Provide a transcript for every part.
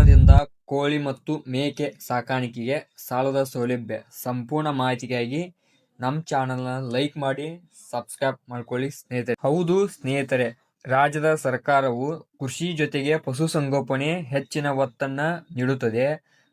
ಸರ್ಕಾರದಿಂದ ಕೋಳಿ ಮತ್ತು ಮೇಕೆ ಸಾಕಾಣಿಕೆಗೆ ಸಾಲದ ಸೌಲಭ್ಯ. ಸಂಪೂರ್ಣ ಮಾಹಿತಿಗಾಗಿ ನಮ್ಮ ಚಾನಲ್ನ ಲೈಕ್ ಮಾಡಿ, ಸಬ್ಸ್ಕ್ರೈಬ್ ಮಾಡ್ಕೊಳ್ಳಿ ಸ್ನೇಹಿತರೆ. ಹೌದು ಸ್ನೇಹಿತರೆ, ರಾಜ್ಯದ ಸರ್ಕಾರವು ಕೃಷಿ ಜೊತೆಗೆ ಪಶುಸಂಗೋಪನೆ ಹೆಚ್ಚಿನ ಒತ್ತನ್ನ ನೀಡುತ್ತದೆ.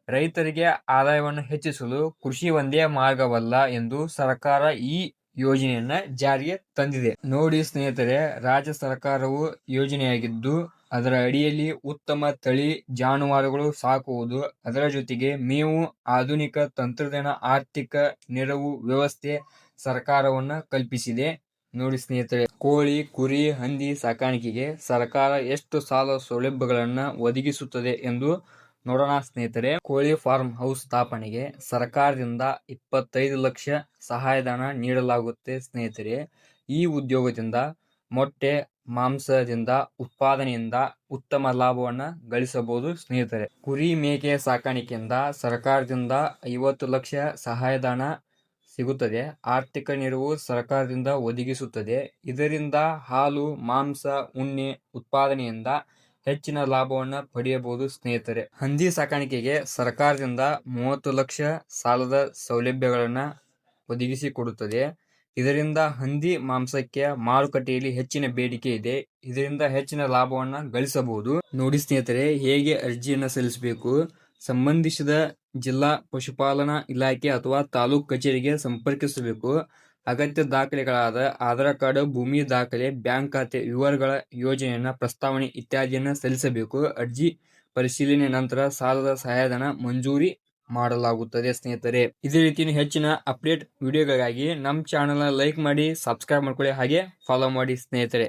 ರೈತರಿಗೆ ಆದಾಯವನ್ನು ಹೆಚ್ಚಿಸಲು ಕೃಷಿ ಒಂದೇ ಮಾರ್ಗವಲ್ಲ ಎಂದು ಸರ್ಕಾರ ಈ ಯೋಜನೆಯನ್ನ ಜಾರಿಗೆ ತಂದಿದೆ. ನೋಡಿ ಸ್ನೇಹಿತರೆ, ರಾಜ್ಯ ಸರ್ಕಾರವು ಯೋಜನೆಯಾಗಿದ್ದು ಅದರ ಅಡಿಯಲ್ಲಿ ಉತ್ತಮ ತಳಿ ಜಾನುವಾರುಗಳು ಸಾಕುವುದು, ಅದರ ಜೊತೆಗೆ ಮೇವು, ಆಧುನಿಕ ತಂತ್ರಜ್ಞಾನ, ಆರ್ಥಿಕ ನೆರವು ವ್ಯವಸ್ಥೆ ಸರ್ಕಾರವನ್ನ ಕಲ್ಪಿಸಿದೆ. ನೋಡಿ ಸ್ನೇಹಿತರೆ, ಕೋಳಿ, ಕುರಿ, ಹಂದಿ ಸಾಕಾಣಿಕೆಗೆ ಸರ್ಕಾರ ಎಷ್ಟು ಸಾಲ ಸೌಲಭ್ಯಗಳನ್ನ ಒದಗಿಸುತ್ತದೆ ಎಂದು ನೋಡೋಣ ಸ್ನೇಹಿತರೆ. ಕೋಳಿ ಫಾರ್ಮ್ ಹೌಸ್ ಸ್ಥಾಪನೆಗೆ ಸರ್ಕಾರದಿಂದ 25 ಲಕ್ಷ ಸಹಾಯಧನ ನೀಡಲಾಗುತ್ತೆ ಸ್ನೇಹಿತರೆ. ಈ ಉದ್ಯೋಗದಿಂದ ಮೊಟ್ಟೆ ಮಾಂಸದಿಂದ ಉತ್ಪಾದನೆಯಿಂದ ಉತ್ತಮ ಲಾಭವನ್ನ ಗಳಿಸಬಹುದು ಸ್ನೇಹಿತರೆ. ಕುರಿ ಮೇಕೆ ಸಾಕಾಣಿಕೆಯಿಂದ ಸರ್ಕಾರದಿಂದ 50 ಲಕ್ಷ ಸಹಾಯಧನ ಸಿಗುತ್ತದೆ. ಆರ್ಥಿಕ ನೆರವು ಸರ್ಕಾರದಿಂದ ಒದಗಿಸುತ್ತದೆ. ಇದರಿಂದ ಹಾಲು, ಮಾಂಸ, ಉಣ್ಣೆ ಉತ್ಪಾದನೆಯಿಂದ ಹೆಚ್ಚಿನ ಲಾಭವನ್ನ ಪಡೆಯಬಹುದು ಸ್ನೇಹಿತರೆ. ಹಂದಿ ಸಾಕಾಣಿಕೆಗೆ ಸರ್ಕಾರದಿಂದ 30 ಲಕ್ಷ ಸಾಲದ ಸೌಲಭ್ಯಗಳನ್ನ ಒದಗಿಸಿಕೊಡುತ್ತದೆ. ಇದರಿಂದ ಹಂದಿ ಮಾಂಸಕ್ಕೆ ಮಾರುಕಟ್ಟೆಯಲ್ಲಿ ಹೆಚ್ಚಿನ ಬೇಡಿಕೆ ಇದೆ. ಇದರಿಂದ ಹೆಚ್ಚಿನ ಲಾಭವನ್ನ ಗಳಿಸಬಹುದು. ನೋಡಿ ಸ್ನೇಹಿತರೆ, ಹೇಗೆ ಅರ್ಜಿಯನ್ನ ಸಲ್ಲಿಸಬೇಕು. ಸಂಬಂಧಿಸಿದ ಜಿಲ್ಲಾ ಪಶುಪಾಲನಾ ಇಲಾಖೆ ಅಥವಾ ತಾಲೂಕು ಕಚೇರಿಗೆ ಸಂಪರ್ಕಿಸಬೇಕು. ಅಗತ್ಯ ದಾಖಲೆಗಳಾದ ಆಧಾರ್ ಕಾರ್ಡ್, ಭೂಮಿ ದಾಖಲೆ, ಬ್ಯಾಂಕ್ ಖಾತೆ ವಿವರಗಳ ಯೋಜನೆಯನ್ನ ಪ್ರಸ್ತಾವನೆ ಇತ್ಯಾದಿಯನ್ನ ಸಲ್ಲಿಸಬೇಕು. ಅರ್ಜಿ ಪರಿಶೀಲನೆ ನಂತರ ಸಾಲದ ಸಹಾಯಧನ ಮಂಜೂರಿ ಮಾಡಲಾಗುತ್ತದೆ ಸ್ನೇಹಿತರೆ. ಇದೇ ರೀತಿ ಹೆಚ್ಚಿನ ಅಪ್ಡೇಟ್ ವಿಡಿಯೋಗಳಿಗಾಗಿ ನಮ್ಮ ಚಾನಲ್ನ ಲೈಕ್ ಮಾಡಿ, ಸಬ್ಸ್ಕ್ರೈಬ್ ಮಾಡ್ಕೊಳ್ಳಿ, ಹಾಗೆ ಫಾಲೋ ಮಾಡಿ ಸ್ನೇಹಿತರೆ.